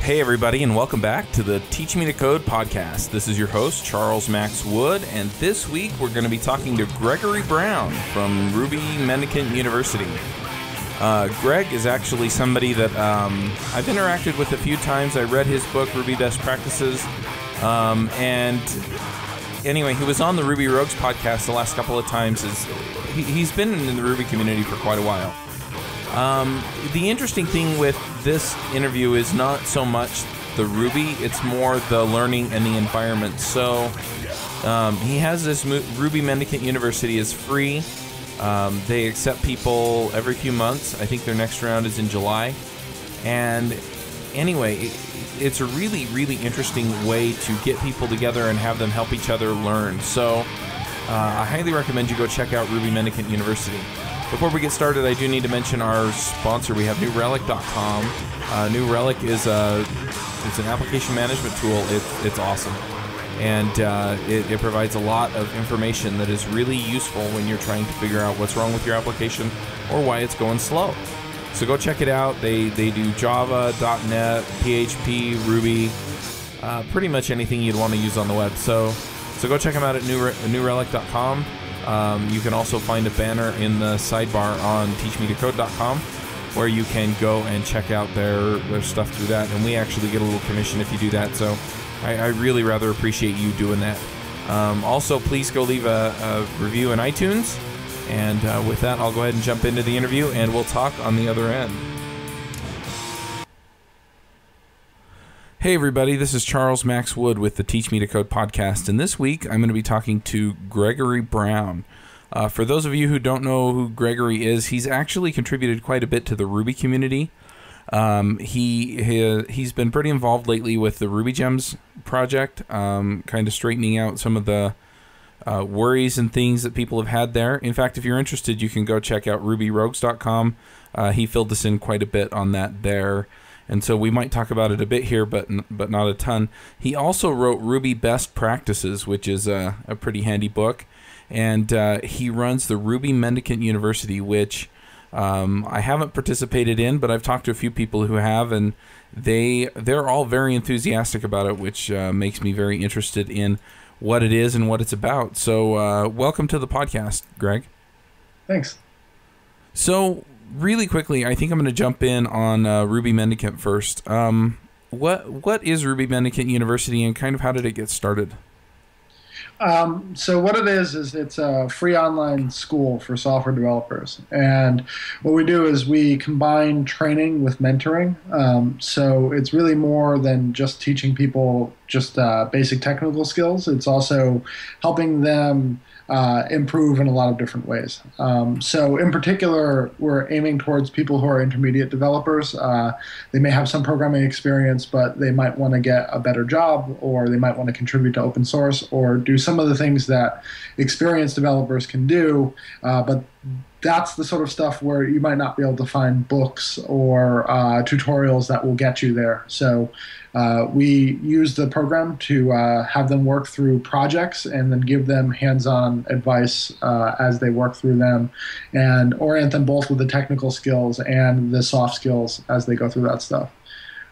Hey everybody, and welcome back to the Teach Me to Code podcast. This is your host, Charles Max Wood, and this week we're going to be talking to Gregory Brown from Ruby Mendicant University. Greg is actually somebody that I've interacted with a few times. I read his book, Ruby Best Practices, and anyway, he was on the Ruby Rogues podcast the last couple of times. He's been in the Ruby community for quite a while. The interesting thing with this interview is not so much the Ruby, it's more the learning and the environment. So he has this Ruby Mendicant University is free. They accept people every few months. I think their next round is in July. And anyway, it's a really, really interesting way to get people together and have them help each other learn. So I highly recommend you go check out Ruby Mendicant University. Before we get started, I do need to mention our sponsor. We have NewRelic.com. New Relic is it's an application management tool. It's awesome. And it provides a lot of information that is really useful when you're trying to figure out what's wrong with your application or why it's going slow. So go check it out. They do Java, .NET, PHP, Ruby, pretty much anything you'd want to use on the web. So go check them out at NewRelic.com. You can also find a banner in the sidebar on teachmetocode.com where you can go and check out their stuff through that. And we actually get a little commission if you do that. So I really rather appreciate you doing that. Also, please go leave a review in iTunes. And with that, I'll go ahead and jump into the interview and we'll talk on the other end. Hey everybody, this is Charles Max Wood with the Teach Me to Code podcast, and this week I'm going to be talking to Gregory Brown. For those of you who don't know who Gregory is, he's actually contributed quite a bit to the Ruby community. He's been pretty involved lately with the RubyGems project, kind of straightening out some of the worries and things that people have had there. In fact, if you're interested, you can go check out rubyrogues.com. He filled us in quite a bit on that there. And so we might talk about it a bit here, but not a ton. He also wrote Ruby Best Practices, which is a pretty handy book. And he runs the Ruby Mendicant University, which I haven't participated in, but I've talked to a few people who have, and they're all very enthusiastic about it, which makes me very interested in what it is and what it's about. So welcome to the podcast, Greg. Thanks. So really quickly, I think I'm going to jump in on Ruby Mendicant first. What is Ruby Mendicant University, and kind of how did it get started? So what it is it's a free online school for software developers. And what we do is we combine training with mentoring. So it's really more than just teaching people just basic technical skills. It's also helping them improve in a lot of different ways. So in particular, we're aiming towards people who are intermediate developers. They may have some programming experience, but they might want to get a better job, or they might want to contribute to open source, or do some of the things that experienced developers can do, but that's the sort of stuff where you might not be able to find books or tutorials that will get you there. So we use the program to have them work through projects and then give them hands-on advice as they work through them, and orient them both with the technical skills and the soft skills as they go through that stuff.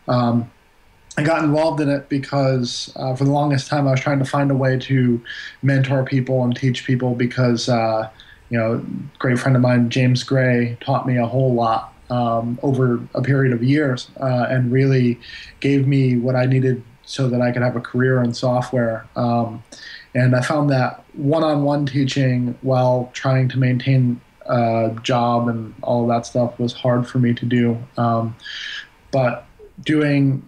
I got involved in it because for the longest time I was trying to find a way to mentor people and teach people, because a great friend of mine, James Gray, taught me a whole lot over a period of years and really gave me what I needed so that I could have a career in software. And I found that one-on-one teaching while trying to maintain a job and all of that stuff was hard for me to do. But doing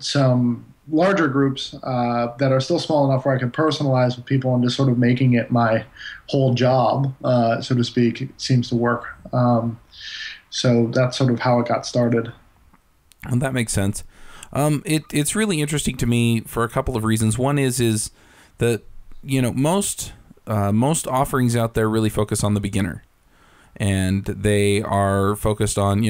some larger groups that are still small enough where I can personalize with people and just sort of making it my whole job, so to speak, it seems to work. So that's sort of how it got started. Well, that makes sense. It's really interesting to me for a couple of reasons. One is that most offerings out there really focus on the beginner, and they are focused on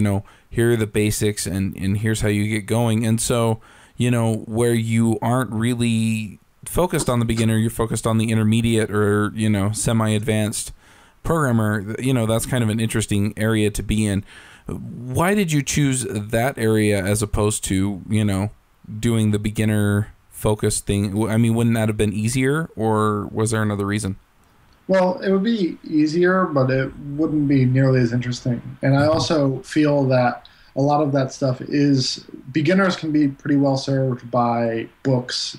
here are the basics and here's how you get going. And so where you aren't really focused on the beginner, you're focused on the intermediate or semi-advanced programmer. That's kind of an interesting area to be in. Why did you choose that area as opposed to, doing the beginner focused thing? I mean, wouldn't that have been easier, or was there another reason? Well, it would be easier, but it wouldn't be nearly as interesting. And I also feel that a lot of that stuff is beginners can be pretty well served by books.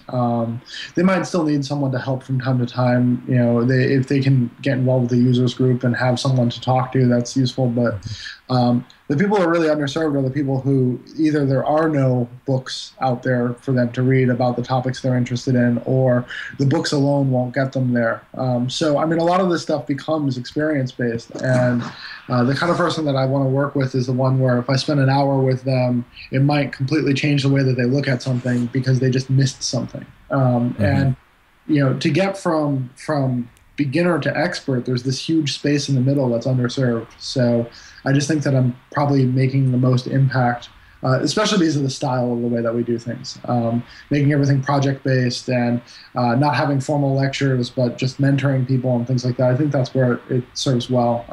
They might still need someone to help from time to time. If they can get involved with the users group and have someone to talk to, that's useful. But the people who are really underserved are the people who either there are no books out there for them to read about the topics they're interested in, or the books alone won't get them there. So, I mean, a lot of this stuff becomes experience-based, and the kind of person that I want to work with is the one where if I spend an hour with them, it might completely change the way that they look at something because they just missed something. And, to get from beginner to expert, there's this huge space in the middle that's underserved. So I just think that I'm probably making the most impact, especially because of the style of the way that we do things. Making everything project-based and not having formal lectures, but just mentoring people and things like that. I think that's where it serves well.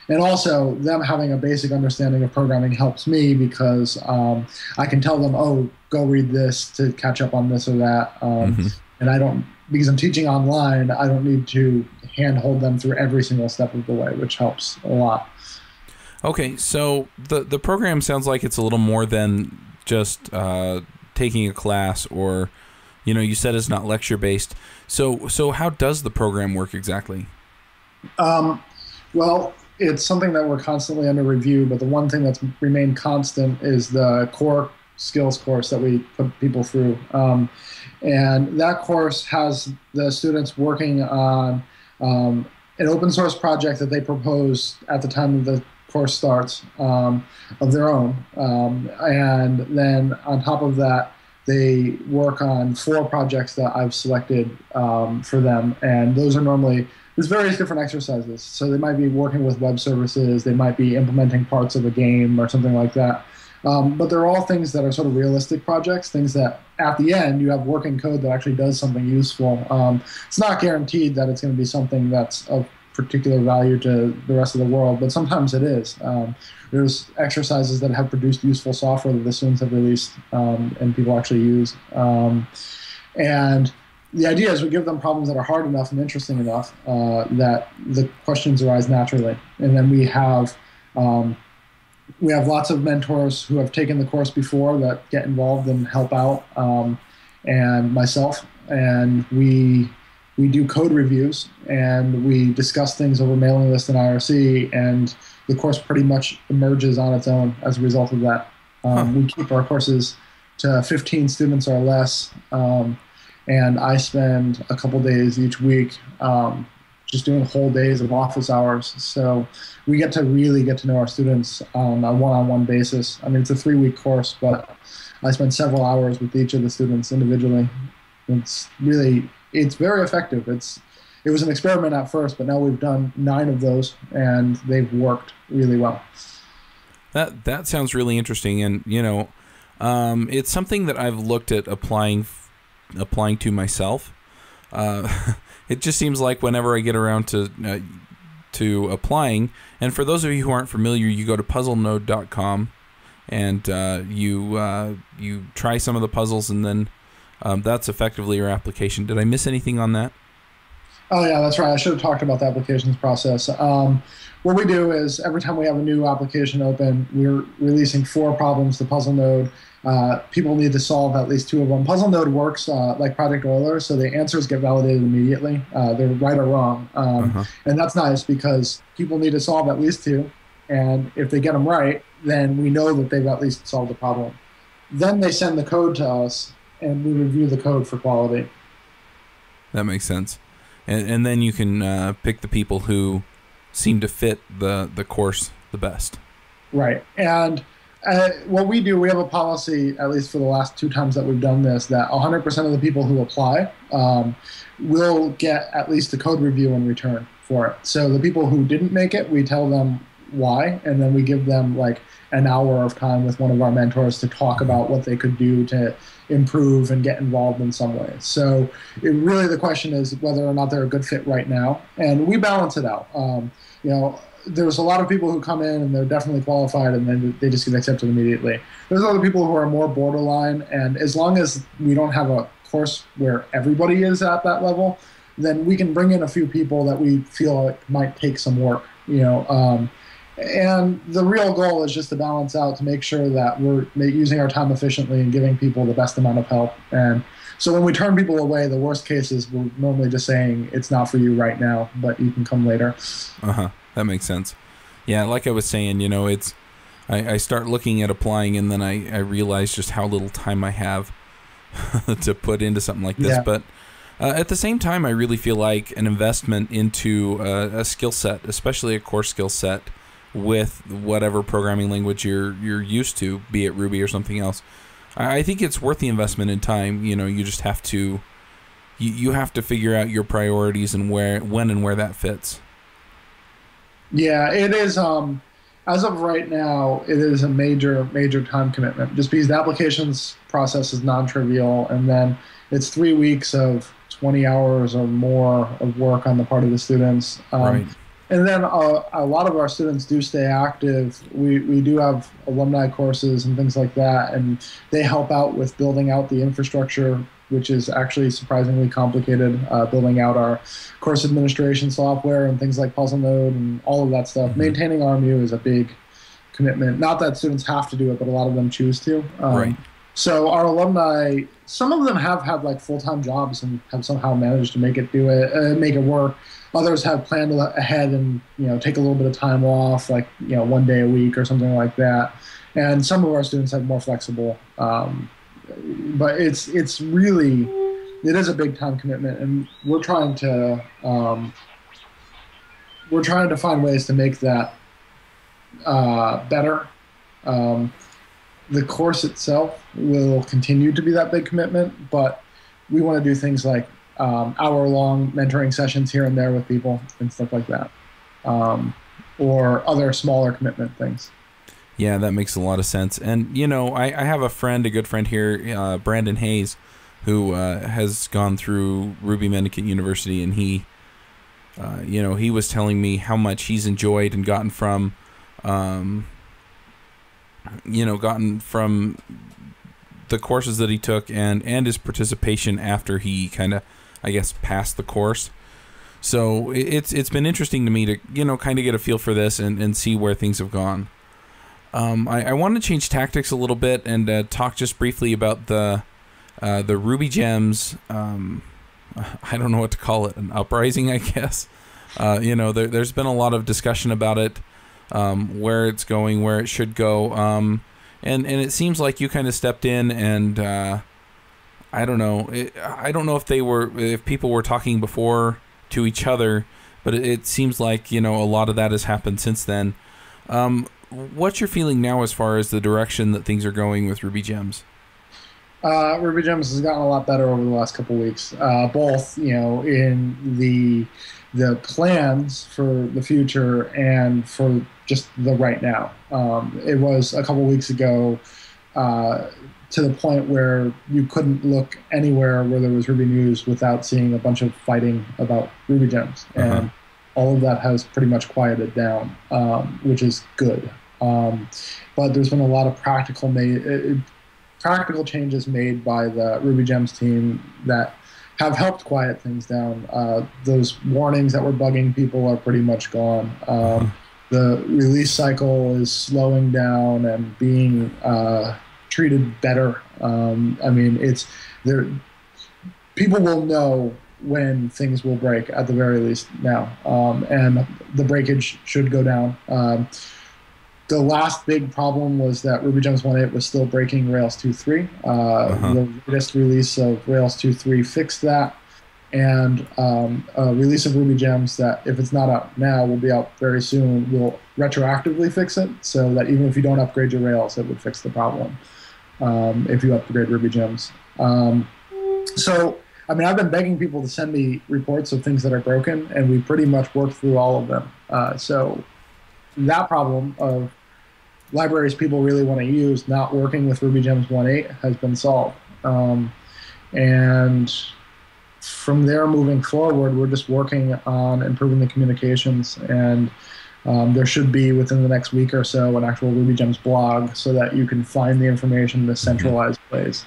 And also, them having a basic understanding of programming helps me because I can tell them, oh, go read this to catch up on this or that. And I don't, because I'm teaching online, I don't need to handhold them through every single step of the way, which helps a lot. Okay, so the program sounds like it's a little more than just taking a class, or, you said it's not lecture-based. So how does the program work exactly? Well, it's something that we're constantly under review, but the one thing that's remained constant is the core skills course that we put people through. And that course has the students working on an open source project that they propose at the time of the course starts of their own. And then on top of that, they work on 4 projects that I've selected for them. And those are normally, there's various different exercises. So they might be working with web services, they might be implementing parts of a game or something like that. But they're all things that are sort of realistic projects, things that at the end you have working code that actually does something useful. It's not guaranteed that it's going to be something that's of particular value to the rest of the world, but sometimes it is. There's exercises that have produced useful software that the students have released and people actually use. And the idea is we give them problems that are hard enough and interesting enough that the questions arise naturally. And then we have lots of mentors who have taken the course before that get involved and help out, and myself. And we do code reviews, and we discuss things over mailing list and IRC, and the course pretty much emerges on its own as a result of that. We keep our courses to 15 students or less, and I spend a couple days each week just doing whole days of office hours. So we get to really get to know our students on a one-on-one basis. I mean, it's a 3-week course, but I spend several hours with each of the students individually. It's very effective. It was an experiment at first, but now we've done 9 of those, and they've worked really well. That sounds really interesting, and it's something that I've looked at applying to myself. It just seems like whenever I get around to applying, and for those of you who aren't familiar, you go to puzzlenode.com and you try some of the puzzles, and then that's effectively your application. Did I miss anything on that? Oh, yeah, that's right. I should have talked about the applications process. What we do is every time we have a new application open, we're releasing 4 problems to PuzzleNode. People need to solve at least 2 of them. PuzzleNode works like Project Euler, so the answers get validated immediately. They're right or wrong. And that's nice because people need to solve at least 2. And if they get them right, then we know that they've at least solved the problem. Then they send the code to us, and we review the code for quality. That makes sense. And then you can pick the people who seem to fit the course the best. Right. And what we do, we have a policy, at least for the last 2 times that we've done this, that 100% of the people who apply will get at least a code review in return for it. So the people who didn't make it, we tell them why, and then we give them like an hour of time with one of our mentors to talk about what they could do to improve and get involved in some way. So really the question is whether or not they're a good fit right now, and we balance it out. there's a lot of people who come in and they're definitely qualified and then they just get accepted immediately. There's other people who are more borderline, and as long as we don't have a course where everybody is at that level, then we can bring in a few people that we feel like might take some work, and the real goal is just to balance out to make sure that we're using our time efficiently and giving people the best amount of help. And so when we turn people away, the worst case is we're normally just saying it's not for you right now, but you can come later. That makes sense. Yeah, like I was saying, I start looking at applying, and then I realize just how little time I have to put into something like this. Yeah. But at the same time, I really feel like an investment into a skill set, especially a core skill set, with whatever programming language you're used to, be it Ruby or something else. I think it's worth the investment in time. You just have to you have to figure out your priorities and when and where that fits. Yeah, it is. As of right now, it is a major time commitment. Just because the applications process is non-trivial, and then it's 3 weeks of 20 hours or more of work on the part of the students. Right. And then a lot of our students do stay active. We do have alumni courses and things like that, and they help out with building out the infrastructure, which is actually surprisingly complicated, building out our course administration software and things like Puzzlenode and all of that stuff. Mm-hmm. Maintaining RMU is a big commitment. Not that students have to do it, but a lot of them choose to. Right. So our alumni, some of them have had like full-time jobs and have somehow managed to make it work. Others have planned ahead and take a little bit of time off, like 1 day a week or something like that. And some of our students have more flexible. But it is a big time commitment, and we're trying to find ways to make that better. The course itself will continue to be that big commitment, but we want to do things like hour-long mentoring sessions here and there with people and stuff like that, or other smaller commitment things. Yeah, that makes a lot of sense. And, I have a good friend here, Brandon Hayes, who has gone through Ruby Mendicant University, and he was telling me how much he's enjoyed and gotten from the courses that he took and his participation after he kind of, I guess, passed the course. So it's been interesting to me to, kind of get a feel for this and see where things have gone. I want to change tactics a little bit and talk just briefly about the RubyGems. I don't know what to call it, an uprising, I guess. There's been a lot of discussion about it, where it's going, where it should go, and it seems like you kind of stepped in, and I don't know. I don't know if people were talking before to each other, but it seems like a lot of that has happened since then. What's your feeling now as far as the direction that things are going with RubyGems? RubyGems has gotten a lot better over the last couple of weeks, both in the plans for the future and for just the right now. It was a couple of weeks ago to the point where you couldn't look anywhere where there was Ruby news without seeing a bunch of fighting about RubyGems. And all of that has pretty much quieted down, which is good. But there's been a lot of practical changes made by the RubyGems team that have helped quiet things down. Those warnings that were bugging people are pretty much gone. The release cycle is slowing down and being treated better. It's there. People will know when things will break at the very least now, and the breakage should go down. The last big problem was that RubyGems 1.8 was still breaking Rails 2.3. The latest release of Rails 2.3 fixed that, and a release of RubyGems that, if it's not out now, will be out very soon, will retroactively fix it, so that even if you don't upgrade your Rails, it would fix the problem if you upgrade RubyGems. I've been begging people to send me reports of things that are broken, and we pretty much worked through all of them. So that problem of libraries people really want to use not working with RubyGems 1.8 has been solved. And from there moving forward, we're just working on improving the communications and There should be within the next week or so an actual RubyGems blog so that you can find the information in a centralized place.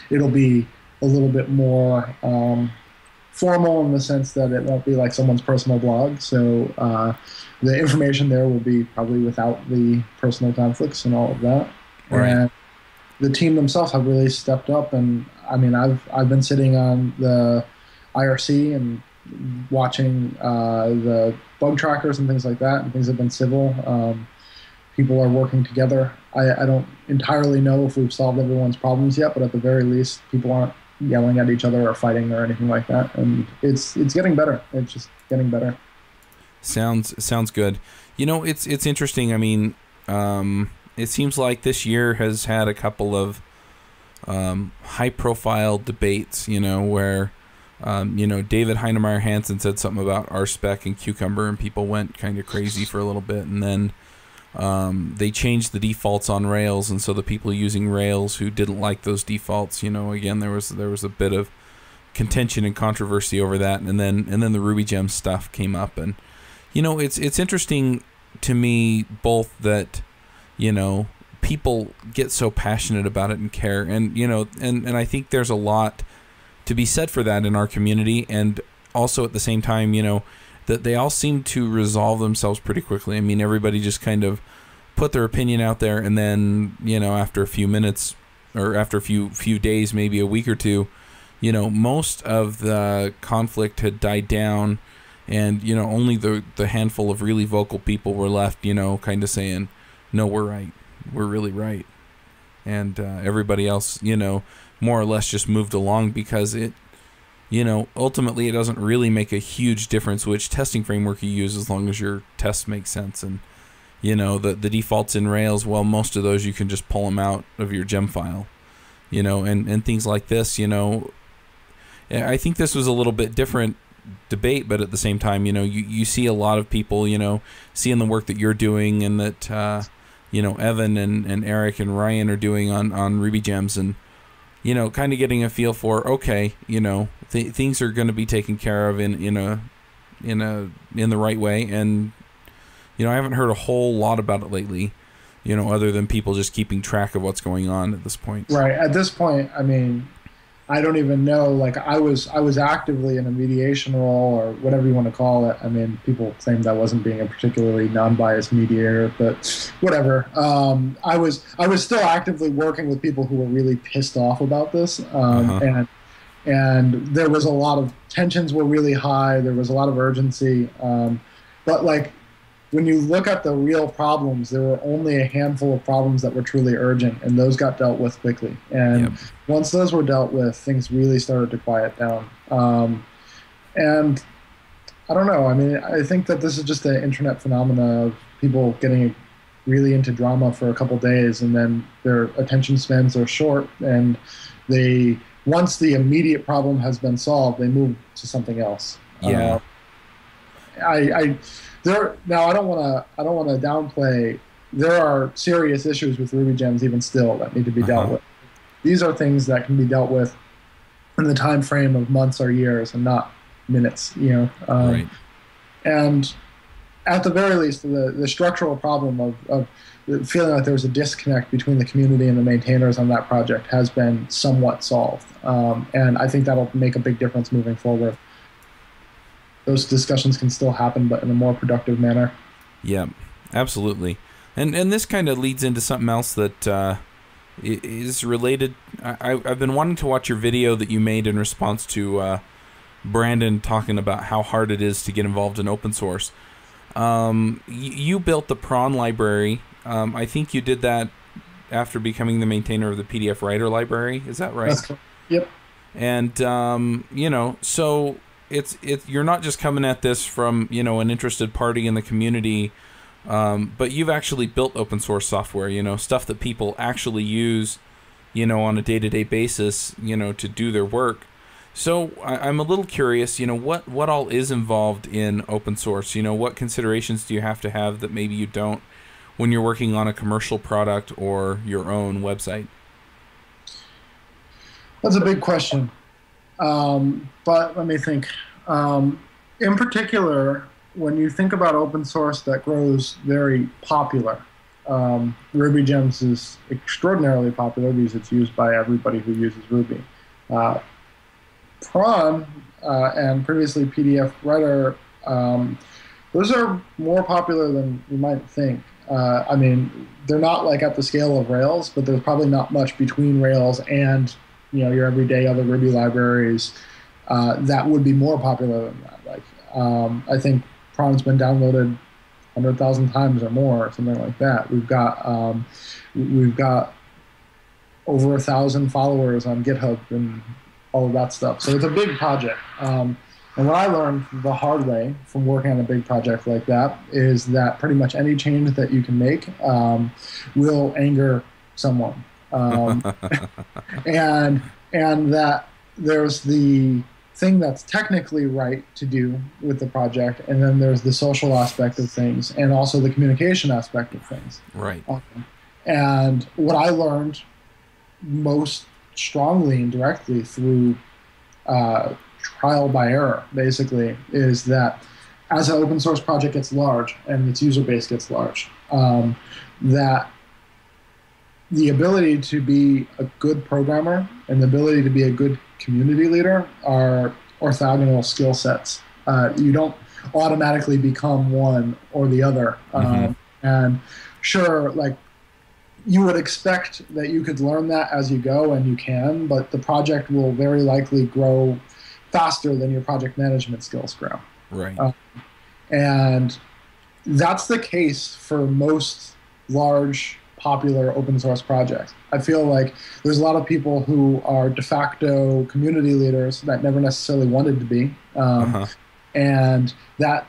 It'll be a little bit more formal in the sense that it won't be like someone's personal blog. So the information there will be probably without the personal conflicts and all of that. Right. And the team themselves have really stepped up. And I mean, I've been sitting on the IRC and watching the bug trackers and things like that, and things have been civil. People are working together. I don't entirely know if we've solved everyone's problems yet, but at the very least, people aren't yelling at each other or fighting or anything like that. And it's getting better. It's just getting better. Sounds good. You know, it's interesting. I mean, it seems like this year has had a couple of high-profile debates. You know, where you know, David Heinemeier Hansen said something about RSpec and Cucumber, and people went kind of crazy for a little bit, and then they changed the defaults on Rails, and so the people using Rails who didn't like those defaults, you know, again there was a bit of contention and controversy over that, and then the RubyGems stuff came up, and you know, it's interesting to me both that, you know, people get so passionate about it and care, and you know, and I think there's a lot to be said for that in our community, and also at the same time, you know, that they all seem to resolve themselves pretty quickly. I mean, everybody just kind of put their opinion out there, and then, you know, after a few minutes or after a few days, maybe a week or two, you know, most of the conflict had died down, and you know, only the handful of really vocal people were left, you know, kind of saying, no, we're right, we're really right, and everybody else, you know, more or less just moved along, because it, you know, ultimately it doesn't really make a huge difference which testing framework you use as long as your tests make sense. And you know, the defaults in Rails, well, most of those you can just pull them out of your gem file, you know, and things like this, you know. I think this was a little bit different debate, but at the same time, you know, you see a lot of people, you know, seeing the work that you're doing, and that you know, Evan and Eric and Ryan are doing on RubyGems, and you know, kind of getting a feel for, okay, you know, things are going to be taken care of in the right way. And you know, I haven't heard a whole lot about it lately, you know, other than people just keeping track of what's going on at this point. Right. At this point, I mean, I don't even know. Like, I was actively in a mediation role, or whatever you want to call it. I mean, people claim that wasn't being a particularly non-biased mediator, but whatever. I was still actively working with people who were really pissed off about this, and there was a lot of tensions were really high. There was a lot of urgency, but like, when you look at the real problems, there were only a handful of problems that were truly urgent, and those got dealt with quickly. And once those were dealt with, things really started to quiet down. And I don't know. I mean, I think that this is just an internet phenomena of people getting really into drama for a couple days, and then their attention spans are short, and once the immediate problem has been solved, they move to something else. Yeah. Now I don't want to downplay. There are serious issues with RubyGems even still that need to be dealt with. These are things that can be dealt with in the time frame of months or years, and not minutes. You know, right. And at the very least, the structural problem of feeling like there was a disconnect between the community and the maintainers on that project has been somewhat solved, and I think that'll make a big difference moving forward. Those discussions can still happen, but in a more productive manner. Yeah, absolutely. And this kind of leads into something else that is related. I've been wanting to watch your video that you made in response to Brandon talking about how hard it is to get involved in open source. You built the Prawn library. I think you did that after becoming the maintainer of the PDF Writer library. Is that right? That's cool. Yep. And you know, so you're not just coming at this from, you know, an interested party in the community, but you've actually built open source software, you know, stuff that people actually use, you know, on a day-to-day basis, you know, to do their work. So I'm a little curious, you know, what all is involved in open source? You know, what considerations do you have to have that maybe you don't when you're working on a commercial product or your own website? That's a big question. But let me think. In particular, when you think about open source that grows very popular, RubyGems is extraordinarily popular because it's used by everybody who uses Ruby. Uh, Prawn and previously PDF Writer, those are more popular than you might think. I mean, they're not like at the scale of Rails, but there's probably not much between Rails and your everyday other Ruby libraries that would be more popular than that. Like, I think Prawn's been downloaded 100,000 times or more, or something like that. We've got over 1,000 followers on GitHub and all of that stuff. So it's a big project. And what I learned the hard way from working on a big project like that is that pretty much any change that you can make will anger someone. And that there's the thing that's technically right to do with the project, and then there's the social aspect of things, and also the communication aspect of things. Right. And what I learned most strongly and directly through trial by error, basically, is that as an open source project gets large and its user base gets large, that the ability to be a good programmer and the ability to be a good community leader are orthogonal skill sets. You don't automatically become one or the other. And sure, like, you would expect that you could learn that as you go, and you can, but the project will very likely grow faster than your project management skills grow. Right. And that's the case for most large, popular open source projects. I feel like there's a lot of people who are de facto community leaders that never necessarily wanted to be. And that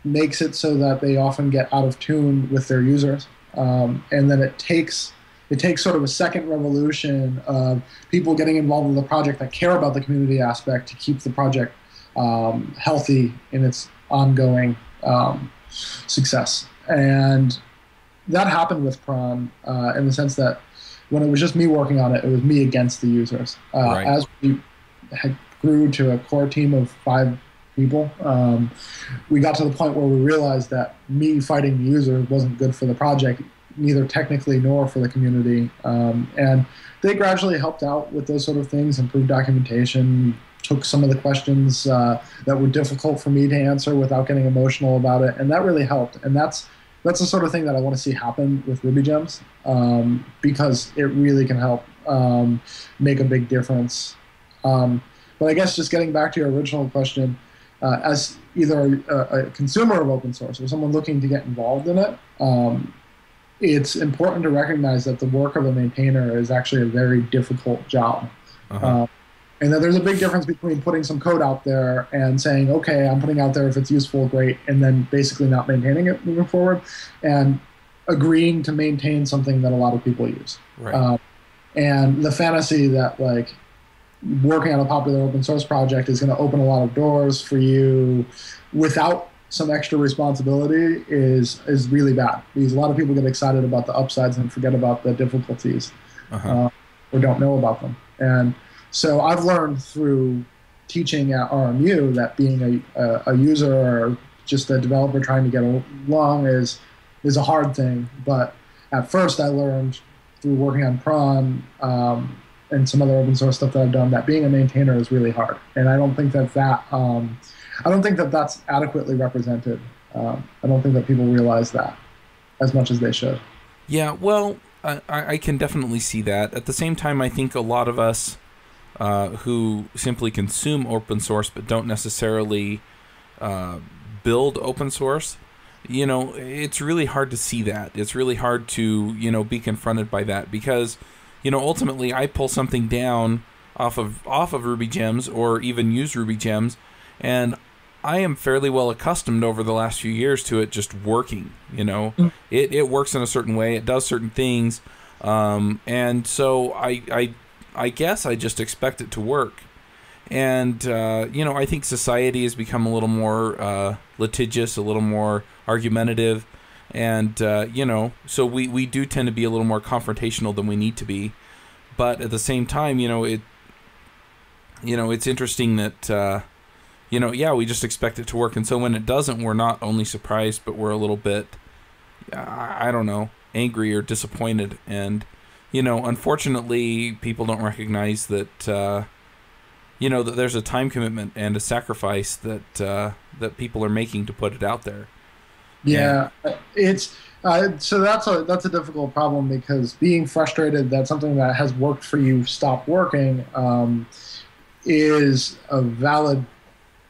makes it so that they often get out of tune with their users. And then it takes sort of a second revolution of people getting involved in the project that care about the community aspect to keep the project healthy in its ongoing success. And that happened with Prawn in the sense that when it was just me working on it, it was me against the users. Right. As we grew to a core team of 5 people, we got to the point where we realized that me fighting the users wasn't good for the project, neither technically nor for the community. And they gradually helped out with those sort of things, improved documentation, took some of the questions that were difficult for me to answer without getting emotional about it, and that really helped. And that's the sort of thing that I want to see happen with RubyGems, because it really can help make a big difference. But I guess just getting back to your original question, as either a consumer of open source or someone looking to get involved in it, it's important to recognize that the work of a maintainer is actually a very difficult job. And that there's a big difference between putting some code out there and saying, okay, I'm putting out there, if it's useful, great, and then basically not maintaining it moving forward, and agreeing to maintain something that a lot of people use. Right. And the fantasy that, like, working on a popular open source project is going to open a lot of doors for you without some extra responsibility is really bad, because a lot of people get excited about the upsides and forget about the difficulties, or don't know about them. And so I've learned through teaching at RMU that being a user or just a developer trying to get along is a hard thing. But at first I learned through working on Prawn and some other open source stuff that I've done that being a maintainer is really hard. And I don't think that that's adequately represented. I don't think that people realize that as much as they should. Yeah, well, I can definitely see that. At the same time, I think a lot of us who simply consume open source but don't necessarily build open source, it's really hard to see that. It's really hard to, be confronted by that, because, ultimately I pull something down off of RubyGems or even use RubyGems, and I am fairly well accustomed over the last few years to it just working. It works in a certain way, it does certain things, and so I guess I just expect it to work. And, I think society has become a little more litigious, a little more argumentative. And, so we do tend to be a little more confrontational than we need to be. But at the same time, it's interesting that, yeah, we just expect it to work. And so when it doesn't, we're not only surprised, but we're a little bit, I don't know, angry or disappointed. And, unfortunately, people don't recognize that, that there's a time commitment and a sacrifice that people are making to put it out there. Yeah, it's so that's a difficult problem, because being frustrated that something that has worked for you stopped working is a valid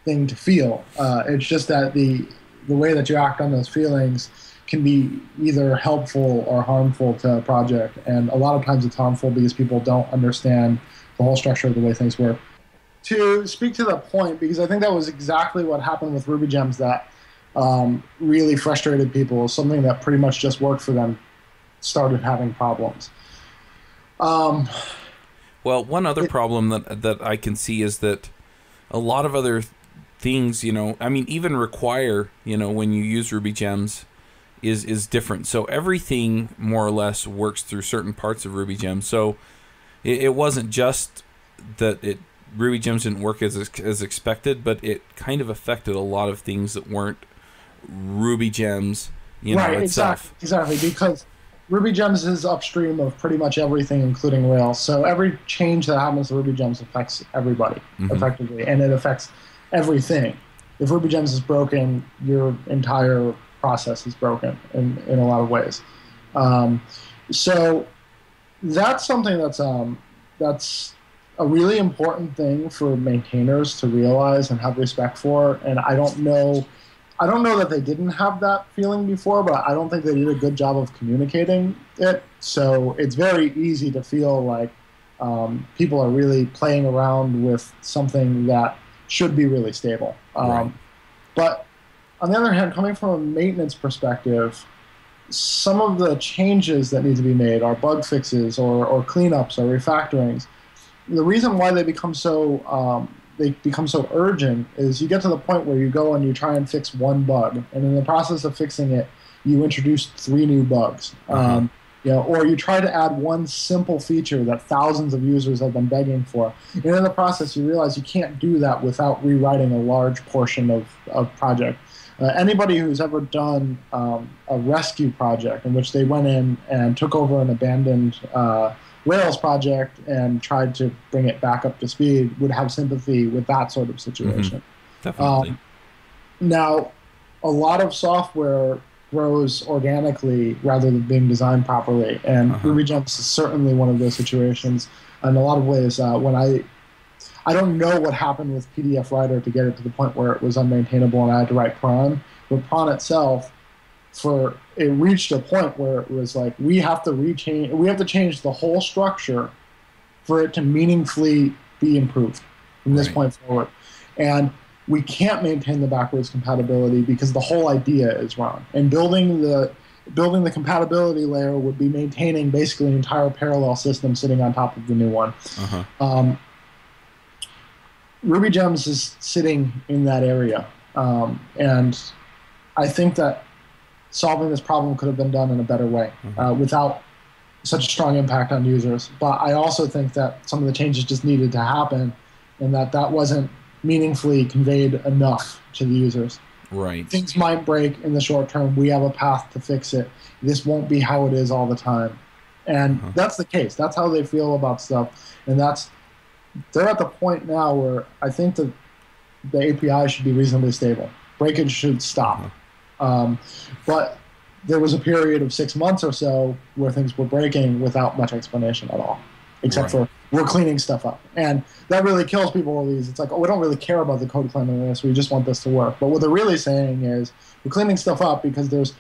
thing to feel. It's just that the way that you act on those feelings can be either helpful or harmful to a project, and a lot of times it's harmful because people don't understand the whole structure of the way things work. To speak to the point, because I think that was exactly what happened with RubyGems that really frustrated people. Something that pretty much just worked for them started having problems. Well, one other problem that I can see is that a lot of other things, even require, when you use RubyGems is different. So everything more or less works through certain parts of RubyGems. So it wasn't just that RubyGems didn't work as expected, but it kind of affected a lot of things that weren't RubyGems, itself. Exactly, because RubyGems is upstream of pretty much everything, including Rails. So every change that happens to RubyGems affects everybody effectively, and it affects everything. If RubyGems is broken, your entire process is broken in a lot of ways. So that's something that's a really important thing for maintainers to realize and have respect for. And I don't know that they didn't have that feeling before, but I don't think they did a good job of communicating it. So it's very easy to feel like people are really playing around with something that should be really stable. Right. But on the other hand, coming from a maintenance perspective, some of the changes that need to be made are bug fixes or cleanups or refactorings. The reason why they become so urgent is you get to the point where you go and you try and fix one bug, and in the process of fixing it, you introduce 3 new bugs. Or you try to add one simple feature that thousands of users have been begging for, and in the process, you realize you can't do that without rewriting a large portion of project. Anybody who's ever done a rescue project in which they went in and took over an abandoned Rails project and tried to bring it back up to speed would have sympathy with that sort of situation. Definitely. Now, a lot of software grows organically rather than being designed properly, and RubyGems is certainly one of those situations. In a lot of ways, when I don't know what happened with PDF Writer to get it to the point where it was unmaintainable and I had to write Prawn, but Prawn itself, it reached a point where it was like we have to change the whole structure for it to meaningfully be improved from this point forward. And we can't maintain the backwards compatibility because the whole idea is wrong. And building the compatibility layer would be maintaining basically an entire parallel system sitting on top of the new one. RubyGems is sitting in that area, and I think that solving this problem could have been done in a better way without such a strong impact on users. But I also think that some of the changes just needed to happen, and that wasn't meaningfully conveyed enough to the users. Right. Things might break in the short term. We have a path to fix it. This won't be how it is all the time. And that's the case. That's how they feel about stuff. And they're at the point now where I think that the API should be reasonably stable. Breakage should stop. But there was a period of 6 months or so where things were breaking without much explanation at all, except for we're cleaning stuff up. And that really kills people with these. It's like, we don't really care about the code cleanliness. We just want this to work. But what they're really saying is we're cleaning stuff up because there's,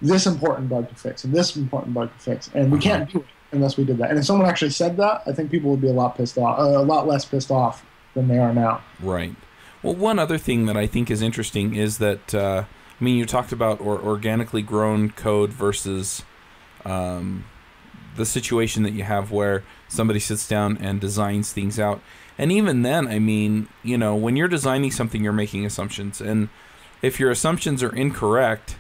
this important bug to fix and this important bug to fix. And we can't do it unless we did that. And if someone actually said that, I think people would be a lot less pissed off than they are now. Right. Well, one other thing that I think is interesting is that, you talked about organically grown code versus the situation that you have where somebody sits down and designs things out. And even then, when you're designing something, you're making assumptions. And if your assumptions are incorrect,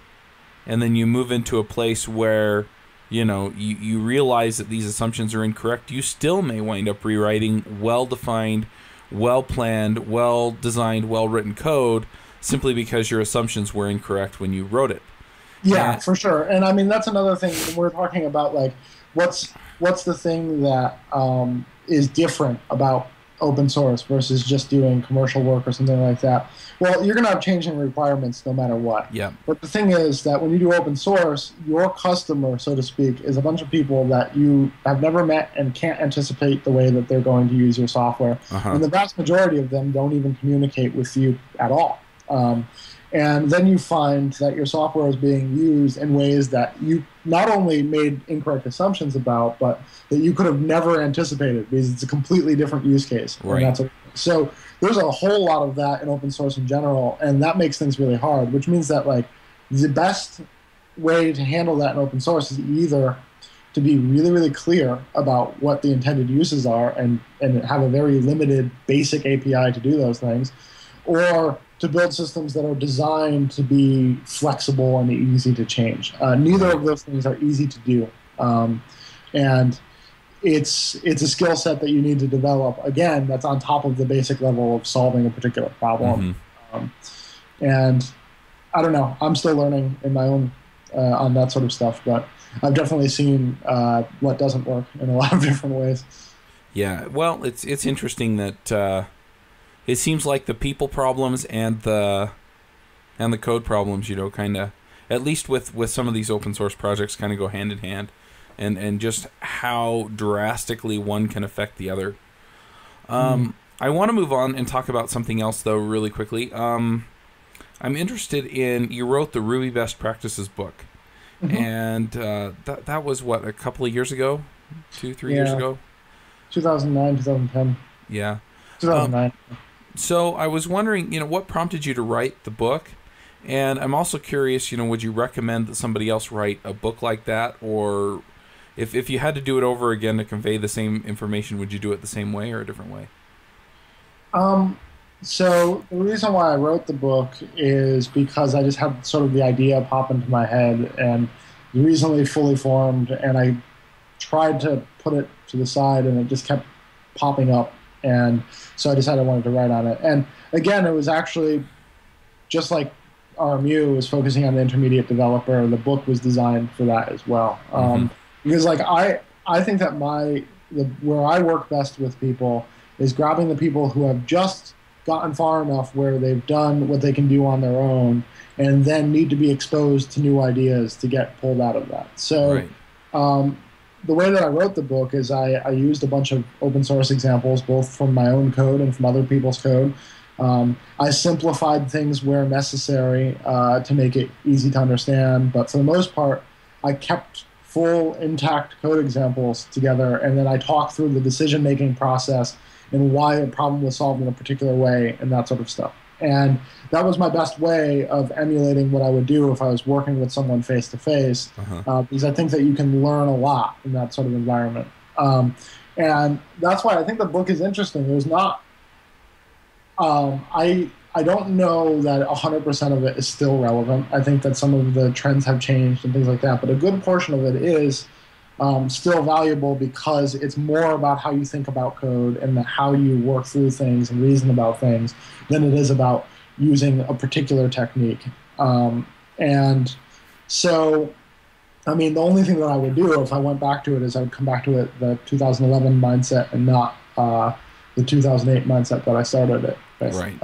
and then you move into a place where, you realize that these assumptions are incorrect, you still may wind up rewriting well-defined, well-planned, well-designed, well-written code simply because your assumptions were incorrect when you wrote it. Yeah, for sure. And I mean, that's another thing when we're talking about, like, what's the thing that is different about open source versus just doing commercial work or something like that. Well, you're going to have changing requirements no matter what. Yeah. But the thing is that when you do open source, your customer, so to speak, is a bunch of people that you have never met and can't anticipate the way that they're going to use your software. And the vast majority of them don't even communicate with you at all. And then you find that your software is being used in ways that you not only made incorrect assumptions about, but that you could have never anticipated because it's a completely different use case. Right. So there's a whole lot of that in open source in general, and that makes things really hard, which means that, like, the best way to handle that in open source is either to be really, really clear about what the intended uses are and have a very limited basic API to do those things, or to build systems that are designed to be flexible and easy to change. Neither of those things are easy to do. And it's a skill set that you need to develop. Again, that's on top of the basic level of solving a particular problem. And I don't know, I'm still learning in my own on that sort of stuff, but I've definitely seen what doesn't work in a lot of different ways. Yeah, well, it's interesting that it seems like the people problems and the code problems, you know, kind of, at least with some of these open source projects, kind of go hand in hand, and just how drastically one can affect the other. I want to move on and talk about something else, though, really quickly. I'm interested in, you wrote the Ruby Best Practices book, and that was, what, a couple of years ago? 2-3 years ago? 2009, 2010. Yeah. 2009. So I was wondering, you know, what prompted you to write the book? And I'm also curious, you know, would you recommend that somebody else write a book like that? Or if you had to do it over again to convey the same information, would you do it the same way or a different way? So the reason why I wrote the book is because I just had sort of the idea pop into my head, and recently fully formed, and I tried to put it to the side, and it just kept popping up. And so I decided I wanted to write on it. And again, it was actually just like RMU was focusing on the intermediate developer. The book was designed for that as well. Because, like, I think that where I work best with people is grabbing the people who have just gotten far enough where they've done what they can do on their own and then need to be exposed to new ideas to get pulled out of that. So the way that I wrote the book is I used a bunch of open source examples, both from my own code and from other people's code. I simplified things where necessary to make it easy to understand, but for the most part, I kept full intact code examples together, and then I talked through the decision-making process and why a problem was solved in a particular way and that sort of stuff. And that was my best way of emulating what I would do if I was working with someone face-to-face, because I think that you can learn a lot in that sort of environment. And that's why I think the book is interesting. There's not... I don't know that 100% of it is still relevant. I think that some of the trends have changed and things like that, but a good portion of it is still valuable because it's more about how you think about code and how you work through things and reason about things than it is about using a particular technique. And so, I mean, the only thing that I would do if I went back to it is I would come back to it the 2011 mindset and not the 2008 mindset that I started it with. Right.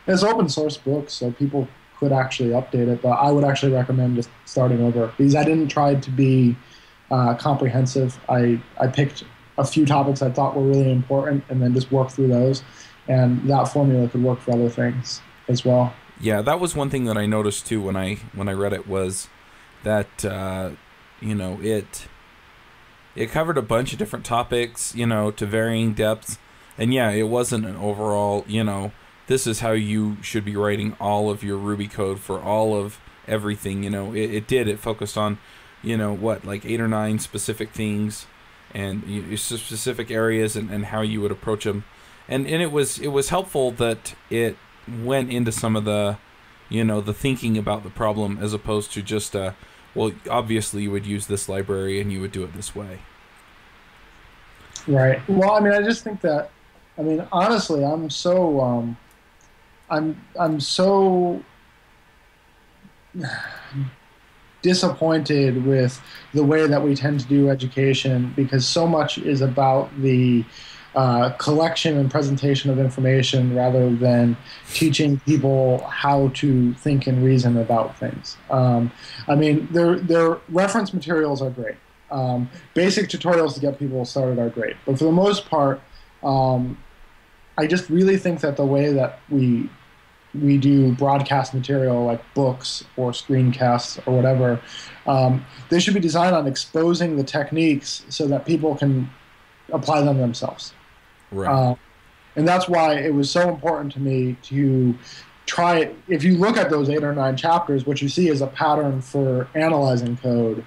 It's an open source book, so people could actually update it, but I would actually recommend just starting over because I didn't try to be comprehensive. I picked a few topics I thought were really important and then just worked through those, and that formula could work for other things as well. Yeah, that was one thing that I noticed too when I read it was that you know, it covered a bunch of different topics, you know, to varying depths, and yeah, it wasn't an overall, you know, this is how you should be writing all of your Ruby code for all of everything. You know, it focused on, you know, what, like 8 or 9 specific things and specific areas and how you would approach them. And it was helpful that it went into some of the, you know, the thinking about the problem as opposed to just, well, obviously you would use this library and you would do it this way. Right. Well, I mean, I just think that I mean, honestly, I'm so disappointed with the way that we tend to do education because so much is about the collection and presentation of information rather than teaching people how to think and reason about things. I mean, their reference materials are great. Basic tutorials to get people started are great. But for the most part, I just really think that the way that we do broadcast material like books or screencasts or whatever, they should be designed on exposing the techniques so that people can apply them themselves. Right. And that's why it was so important to me to try it. If you look at those 8 or 9 chapters, what you see is a pattern for analyzing code,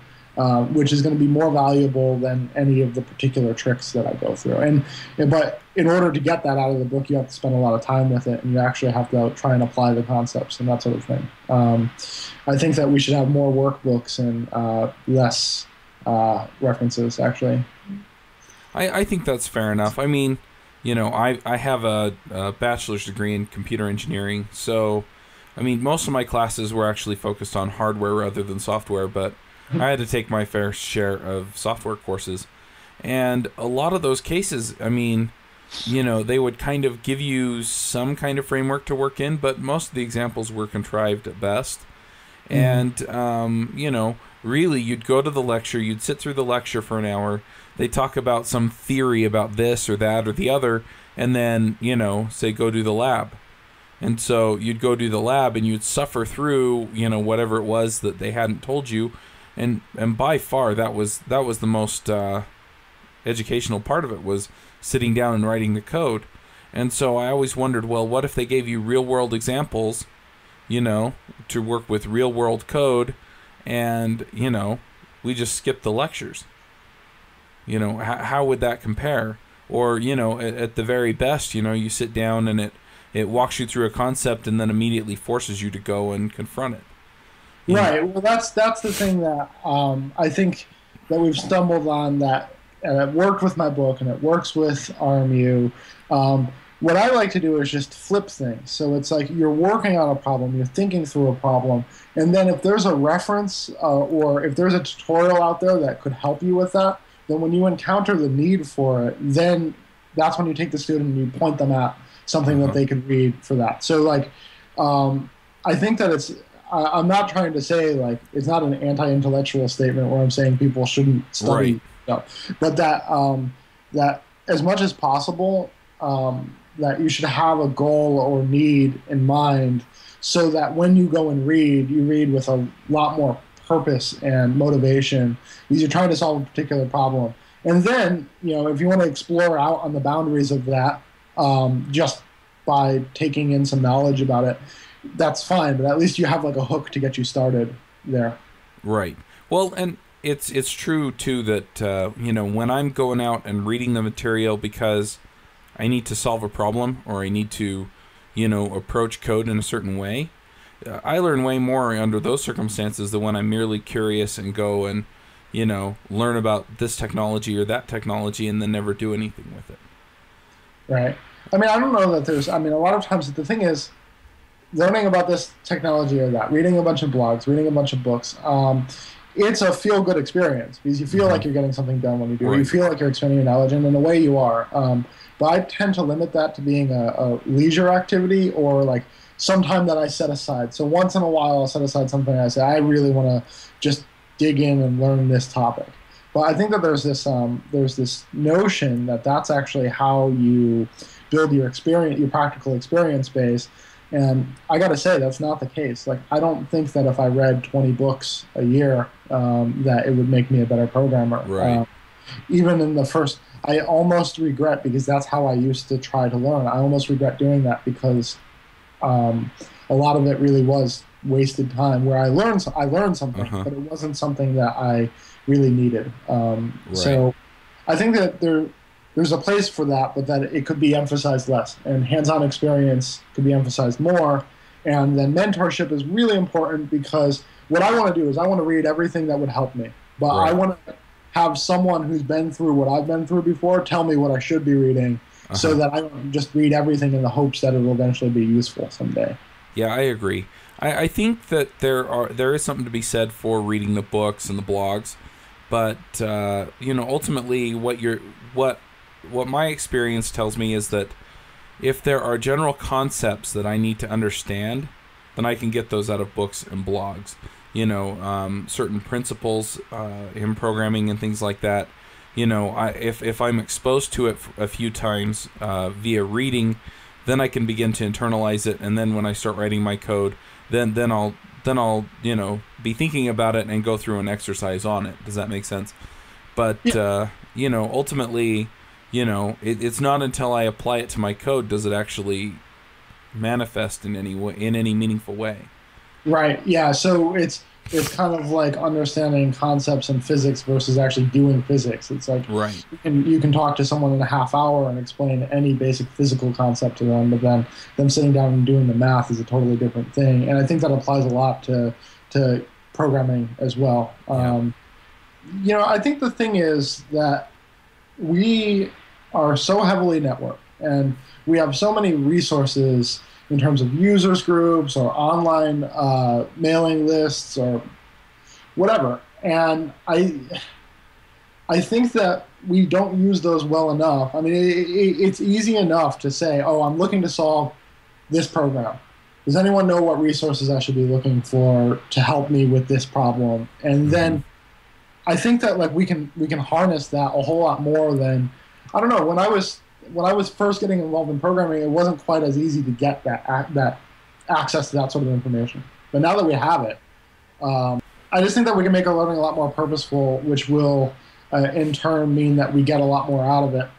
which is going to be more valuable than any of the particular tricks that I go through. But in order to get that out of the book, you have to spend a lot of time with it, and you actually have to try and apply the concepts and that sort of thing. I think that we should have more workbooks and less references, actually. I think that's fair enough. I mean, you know, I have a bachelor's degree in computer engineering, so, I mean, most of my classes were actually focused on hardware rather than software, but I had to take my fair share of software courses. And a lot of those cases, I mean, you know, they would kind of give you some kind of framework to work in, but most of the examples were contrived at best. And, you know, really, you'd go to the lecture, you'd sit through the lecture for an hour, they talk about some theory about this or that or the other, and then, you know, say, go do the lab. And so you'd go do the lab and you'd suffer through, you know, whatever it was that they hadn't told you. And by far, that was the most educational part of it, was sitting down and writing the code. And so I always wondered, well, what if they gave you real-world examples, you know, to work with real-world code, and, you know, we just skipped the lectures? You know, how would that compare? Or, you know, at the very best, you know, you sit down and it walks you through a concept and then immediately forces you to go and confront it. Right. Well, that's the thing that I think that we've stumbled on, that, and it worked with my book and it works with RMU. What I like to do is just flip things. So it's like you're working on a problem, you're thinking through a problem, and then if there's a reference or if there's a tutorial out there that could help you with that, then when you encounter the need for it, then that's when you take the student and you point them at something that they can read for that. So, like, I think that it's, I'm not trying to say, like, it's not an anti-intellectual statement where I'm saying people shouldn't study. Right. No. But that that as much as possible, that you should have a goal or need in mind, so that when you go and read, you read with a lot more purpose and motivation because you're trying to solve a particular problem. And then, you know, if you want to explore out on the boundaries of that, just by taking in some knowledge about it, that's fine, but at least you have like a hook to get you started there. Right. Well, and it's true too that you know, when I'm going out and reading the material because I need to solve a problem or I need to, you know, approach code in a certain way, I learn way more under those circumstances than when I'm merely curious and go and, you know, learn about this technology or that technology and then never do anything with it. Right. I mean, I don't know that there's, I mean, a lot of times the thing is, learning about this technology or that, reading a bunch of blogs, reading a bunch of books, it's a feel-good experience because you feel like you're getting something done when you do it. You feel like you're expanding your knowledge, and in a way you are. But I tend to limit that to being a leisure activity or like some time that I set aside. So once in a while I'll set aside something and I say, I really want to just dig in and learn this topic. But I think that there's this notion that that's actually how you build your experience, your practical experience base. And I got to say, that's not the case. Like, I don't think that if I read 20 books a year, that it would make me a better programmer. Right. Even in the first, I almost regret, because that's how I used to try to learn. I almost regret doing that because a lot of it really was wasted time where I learned something, but it wasn't something that I really needed. So I think that there's a place for that, but that it could be emphasized less, and hands-on experience could be emphasized more. And then mentorship is really important, because what I want to do is I want to read everything that would help me, but I want to have someone who's been through what I've been through before tell me what I should be reading, so that I don't just read everything in the hopes that it will eventually be useful someday. Yeah, I agree. I think that there is something to be said for reading the books and the blogs, but ultimately what my experience tells me is that if there are general concepts that I need to understand, then I can get those out of books and blogs. Certain principles in programming and things like that. If I'm exposed to it a few times via reading, then I can begin to internalize it, and then when I start writing my code, then I'll be thinking about it and go through an exercise on it. Does that make sense? But ultimately, it's not until I apply it to my code does it actually manifest in any way, in any meaningful way. Right. Yeah. So it's kind of like understanding concepts in physics versus actually doing physics. It's like right. You can talk to someone in a half hour and explain any basic physical concept to them, but then them sitting down and doing the math is a totally different thing. And I think that applies a lot to programming as well. I think the thing is that we are so heavily networked, and we have so many resources in terms of users groups or online mailing lists or whatever. And I think that we don't use those well enough. I mean, it's easy enough to say, oh, I'm looking to solve this program. Does anyone know what resources I should be looking for to help me with this problem? And then I think that like we can harness that a whole lot more than, I don't know, when I was first getting involved in programming, it wasn't quite as easy to get that access to that sort of information. But now that we have it, I just think that we can make our learning a lot more purposeful, which will in turn mean that we get a lot more out of it,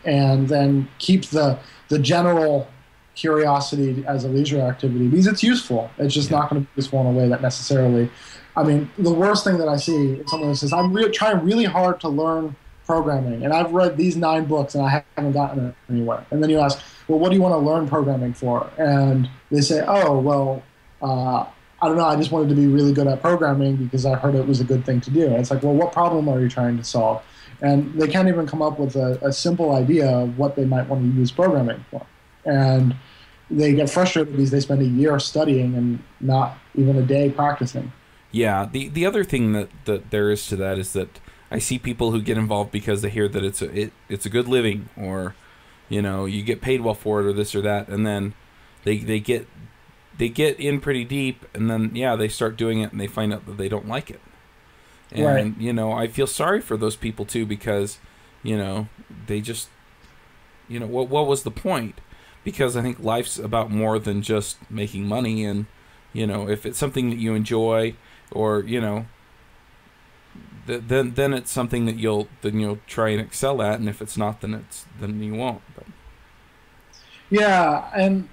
and then keep the general curiosity as a leisure activity, because it's useful. It's just not going to be useful in a way that necessarily, I mean, the worst thing that I see is someone who says, I'm trying really hard to learn programming, and I've read these 9 books and I haven't gotten it anywhere. And then you ask, well, what do you want to learn programming for? And they say, oh, well, I don't know, I just wanted to be really good at programming because I heard it was a good thing to do. And it's like, well, what problem are you trying to solve? And they can't even come up with a simple idea of what they might want to use programming for. And they get frustrated because they spend a year studying and not even a day practicing. Yeah, the other thing that there is to that is that I see people who get involved because they hear that it's a good living, or you get paid well for it, or this or that, and then they get in pretty deep, and then they start doing it and they find out that they don't like it. And right. I feel sorry for those people too, because they just what was the point? Because I think life's about more than just making money, and if it's something that you enjoy, or then it's something that you'll try and excel at, and if it's not, then you won't. But. Yeah, and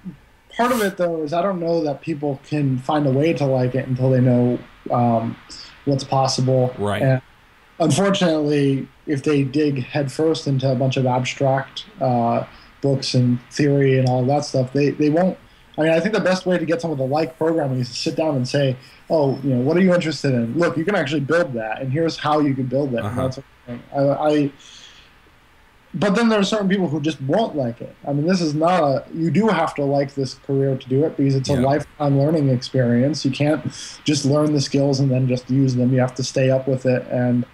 part of it though is I don't know that people can find a way to like it until they know what's possible. Right. And unfortunately, if they dig headfirst into a bunch of abstract books and theory and all of that stuff, they won't. I mean, I think the best way to get someone to like programming is to sit down and say, oh, what are you interested in? Look, you can actually build that, and here's how you can build it. And that sort of thing. But then there are certain people who just won't like it. I mean, this is not you do have to like this career to do it, because it's a lifetime learning experience. You can't just learn the skills and then just use them. You have to stay up with it. And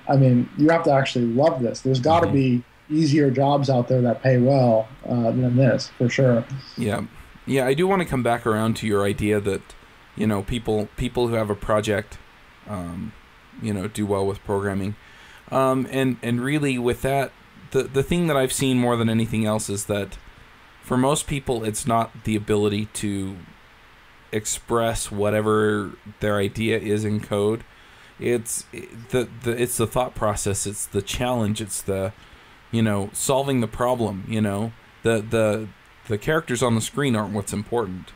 I mean, you have to actually love this. There's got to be easier jobs out there that pay well than this, for sure. Yeah. Yeah, I do want to come back around to your idea that, people who have a project, do well with programming. And really with that, the thing that I've seen more than anything else is that for most people, it's not the ability to express whatever their idea is in code. It's it's the thought process. It's the challenge. It's the, solving the problem. The characters on the screen aren't what's important.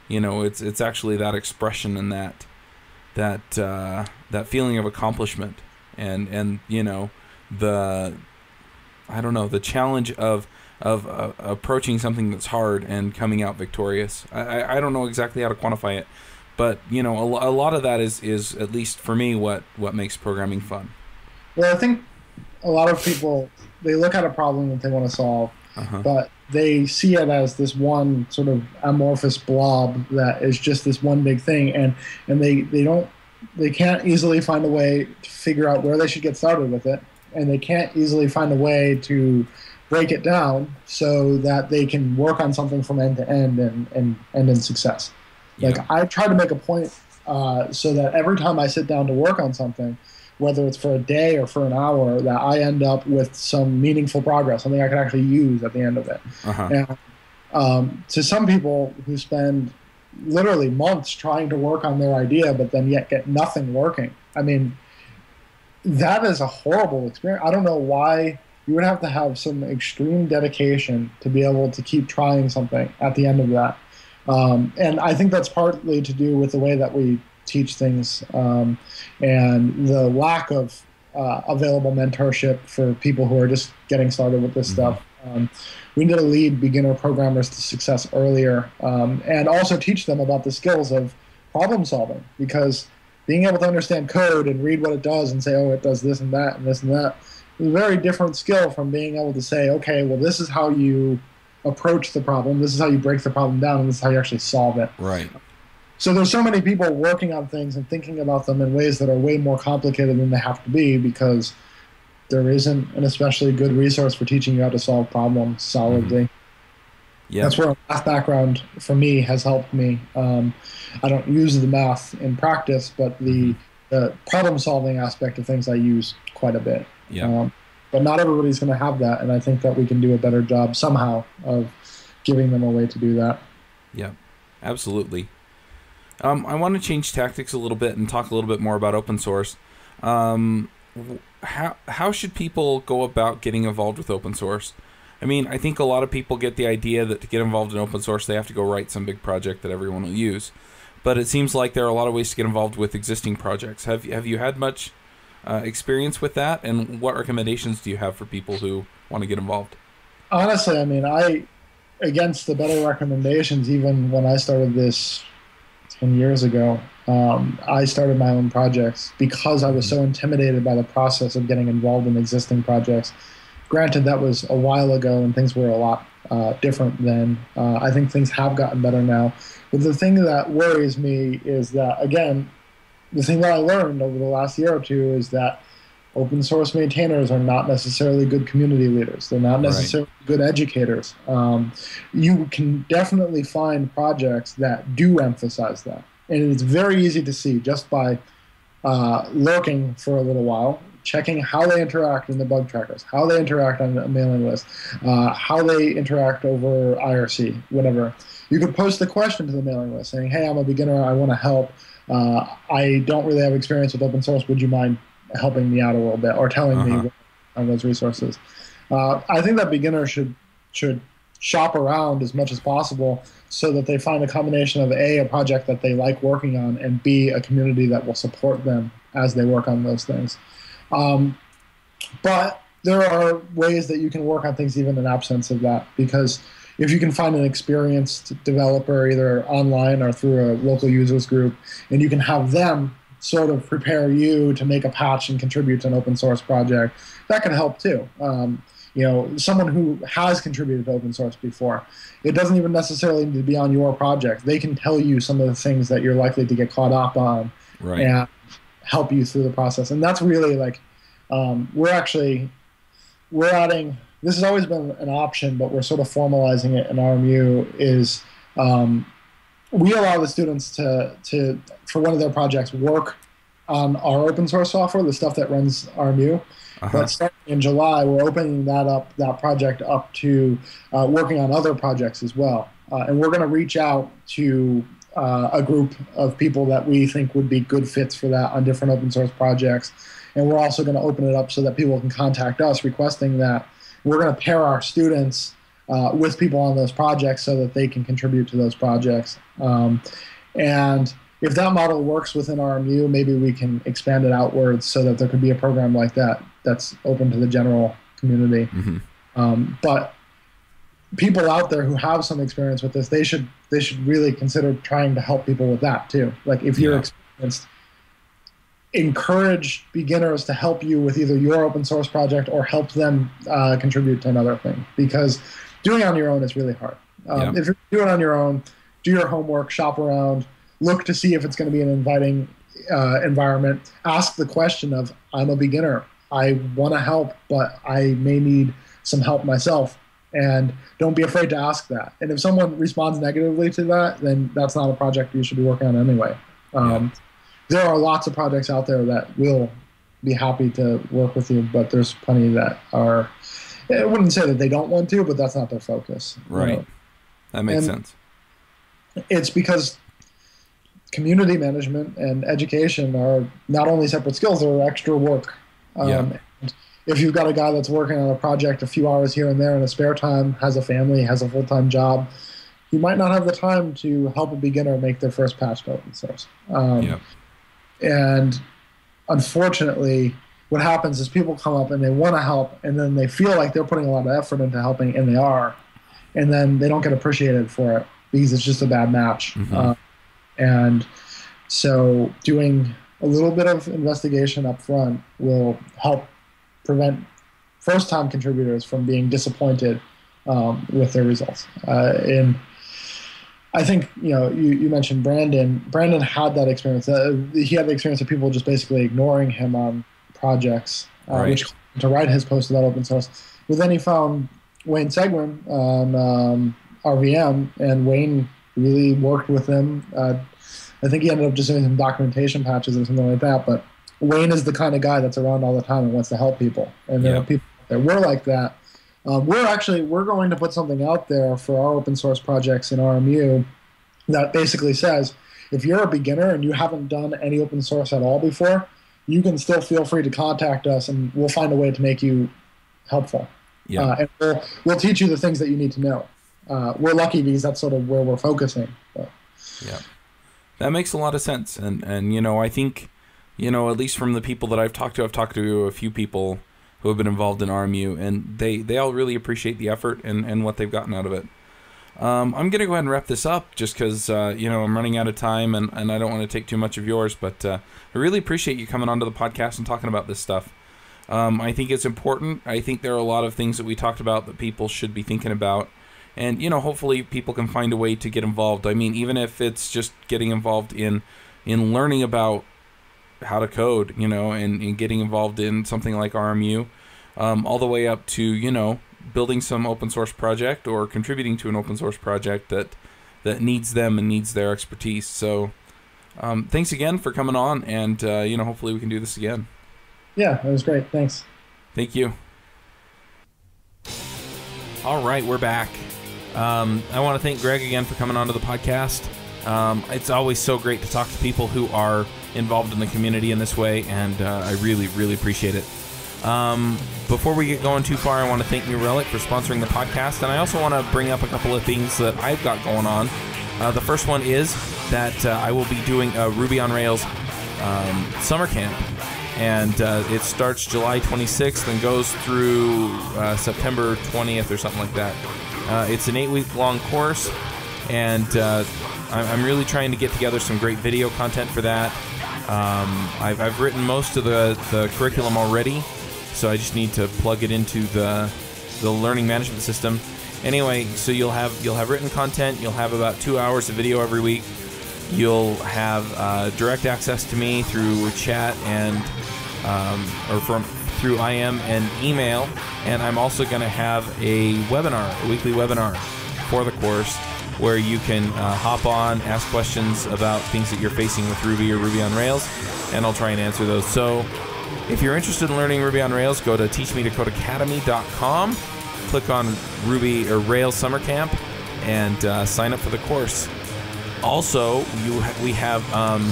It's actually that expression and that feeling of accomplishment, and the the challenge of approaching something that's hard and coming out victorious. I don't know exactly how to quantify it, but a lot of that is at least for me what makes programming fun. Well, I think a lot of people, they look at a problem that they want to solve, but they see it as this one sort of amorphous blob that is just this one big thing, and they can't easily find a way to figure out where they should get started with it, and they can't easily find a way to break it down so that they can work on something from end to end and end in success. Yeah. Like, I try to make a point so that every time I sit down to work on something, whether it's for a day or for an hour, that I end up with some meaningful progress, something I can actually use at the end of it. And to some people who spend literally months trying to work on their idea, but then yet get nothing working, I mean, that is a horrible experience. I don't know why you would have to have some extreme dedication to be able to keep trying something at the end of that. And I think that's partly to do with the way that we teach things, and the lack of available mentorship for people who are just getting started with this stuff. We need to lead beginner programmers to success earlier, and also teach them about the skills of problem solving, because being able to understand code and read what it does and say, oh, it does this and that and this and that, is a very different skill from being able to say, okay, well, this is how you approach the problem, this is how you break the problem down, and this is how you actually solve it. Right. So there's so many people working on things and thinking about them in ways that are way more complicated than they have to be, because there isn't an especially good resource for teaching you how to solve problems solidly. Yeah. That's where a math background for me has helped me. I don't use the math in practice, but the problem solving aspect of things I use quite a bit. Yeah. But not everybody's going to have that, and I think that we can do a better job somehow of giving them a way to do that. Yeah, absolutely. I want to change tactics a little bit and talk a little bit more about open source. How should people go about getting involved with open source? I mean, I think a lot of people get the idea that to get involved in open source, they have to go write some big project that everyone will use. But it seems like there are a lot of ways to get involved with existing projects. Have you had much experience with that? And what recommendations do you have for people who want to get involved? Honestly, I mean, against the better recommendations, even when I started this 10 years ago, I started my own projects because I was so intimidated by the process of getting involved in existing projects. Granted, that was a while ago and things were a lot different then. I think things have gotten better now. But the thing that worries me is that, again, the thing that I learned over the last year or two is that open source maintainers are not necessarily good community leaders. They're not necessarily good educators. You can definitely find projects that do emphasize that. And it's very easy to see just by lurking for a little while, checking how they interact in the bug trackers, how they interact on a mailing list, how they interact over IRC, whatever. You could post a question to the mailing list saying, hey, I'm a beginner, I want to help. I don't really have experience with open source. Would you mind helping me out a little bit or telling me on those resources? I think that beginners should shop around as much as possible so that they find a combination of a project that they like working on, and B, a community that will support them as they work on those things. But there are ways that you can work on things even in absence of that, because if you can find an experienced developer either online or through a local users group, and you can have them sort of prepare you to make a patch and contribute to an open source project, that can help too. Someone who has contributed to open source before, it doesn't even necessarily need to be on your project. They can tell you some of the things that you're likely to get caught up on and help you through the process. And that's really like, we're adding, this has always been an option, but we're sort of formalizing it in RMU, is we allow the students to, for one of their projects, work on our open source software, the stuff that runs RMU. But starting in July, we're opening that project up to working on other projects as well. And we're going to reach out to a group of people that we think would be good fits for that on different open source projects. And we're also going to open it up so that people can contact us requesting that. We're going to pair our students with people on those projects so that they can contribute to those projects. And if that model works within RMU, maybe we can expand it outwards so that there could be a program like that that's open to the general community. But people out there who have some experience with this, they should really consider trying to help people with that too. Like if you're experienced, encourage beginners to help you with either your open source project or help them contribute to another thing, because doing it on your own is really hard. If you're doing it on your own, do your homework, shop around, look to see if it's going to be an inviting environment. Ask the question of, I'm a beginner. I want to help, but I may need some help myself. And don't be afraid to ask that. And if someone responds negatively to that, then that's not a project you should be working on anyway. There are lots of projects out there that will be happy to work with you, but there's plenty that are, I wouldn't say that they don't want to, but that's not their focus. Right. That makes sense. It's because community management and education are not only separate skills, they're extra work. And if you've got a guy that's working on a project a few hours here and there in his spare time, has a family, has a full-time job, you might not have the time to help a beginner make their first patch to open source. And unfortunately, what happens is people come up and they want to help, and then they feel like they're putting a lot of effort into helping, and they are, and then they don't get appreciated for it because it's just a bad match. And so doing a little bit of investigation up front will help prevent first-time contributors from being disappointed with their results. And I think, you mentioned Brandon. Brandon had that experience. He had the experience of people just basically ignoring him on projects, which to write his post about open source. But then he found Wayne Seguin on RVM, and Wayne really worked with him. I think he ended up just doing some documentation patches or something like that. But Wayne is the kind of guy that's around all the time and wants to help people. And there are people that were like that. We're going to put something out there for our open source projects in RMU that basically says, if you're a beginner and you haven't done any open source at all before, you can still feel free to contact us, and we'll find a way to make you helpful. And we'll teach you the things that you need to know. We're lucky because that's sort of where we're focusing. But. That makes a lot of sense. And I think, at least from the people that I've talked to a few people who have been involved in RMU, and they all really appreciate the effort and what they've gotten out of it. I'm going to go ahead and wrap this up just because, I'm running out of time and I don't want to take too much of yours, but I really appreciate you coming onto the podcast and talking about this stuff. I think it's important. I think there are a lot of things that we talked about that people should be thinking about. And, hopefully people can find a way to get involved. I mean, even if it's just getting involved in learning about how to code, and getting involved in something like RMU, all the way up to, building some open source project or contributing to an open source project that needs them and needs their expertise. So thanks again for coming on, and, hopefully we can do this again. Yeah, that was great. Thanks. Thank you. All right, we're back. I want to thank Greg again for coming onto the podcast. It's always so great to talk to people who are involved in the community in this way, and I really, really appreciate it. Before we get going too far, I want to thank New Relic for sponsoring the podcast, and I also want to bring up a couple of things that I've got going on. The first one is that I will be doing a Ruby on Rails summer camp, and it starts July 26th and goes through September 20th or something like that. It's an 8-week-long course, and I'm really trying to get together some great video content for that. I've written most of the curriculum already, so I just need to plug it into the learning management system. Anyway, so you'll have written content. You'll have about 2 hours of video every week. You'll have direct access to me through chat and through IM and email, and I'm also going to have a weekly webinar for the course where you can hop on, ask questions about things that you're facing with Ruby or Ruby on Rails, and I'll try and answer those. So if you're interested in learning Ruby on Rails, go to teachmetocodeacademy.com, click on Ruby or Rails Summer Camp, and sign up for the course. Also, we have on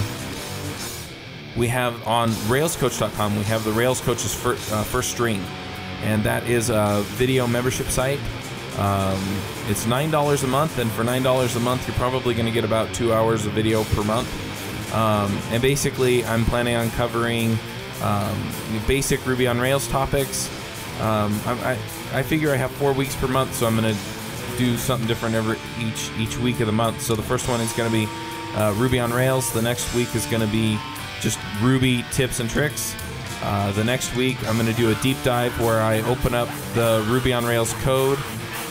railscoach.com, we have the Rails Coach's first stream, and that is a video membership site. It's $9 a month, and for $9 a month, you're probably going to get about 2 hours of video per month. And basically, I'm planning on covering basic Ruby on Rails topics. I figure I have 4 weeks per month, so I'm going to do something different each week of the month. So the first one is going to be Ruby on Rails. The next week is going to be just Ruby tips and tricks. The next week, I'm going to do a deep dive where I open up the Ruby on Rails code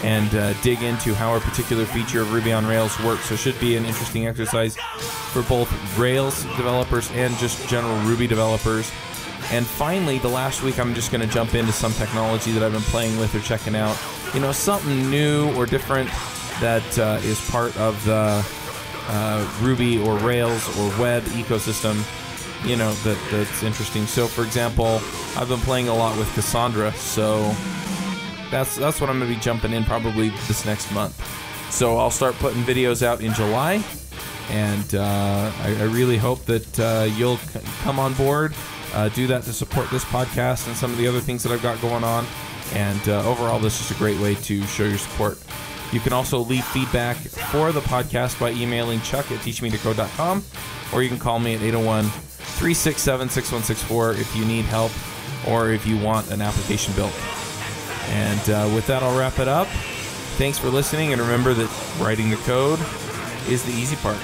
and dig into how a particular feature of Ruby on Rails works. So it should be an interesting exercise for both Rails developers and just general Ruby developers. And finally, the last week, I'm just going to jump into some technology that I've been playing with or checking out. Something new or different that is part of the Ruby or Rails or web ecosystem, that's interesting. So, for example, I've been playing a lot with Cassandra, so that's what I'm going to be jumping in probably this next month. So I'll start putting videos out in July, and I really hope that you'll come on board, do that to support this podcast and some of the other things that I've got going on. And overall, this is a great way to show your support. You can also leave feedback for the podcast by emailing chuck@teachmetocode.com, or you can call me at 801-367-6164 if you need help or if you want an application built. And with that, I'll wrap it up. Thanks for listening, and remember that writing the code is the easy part.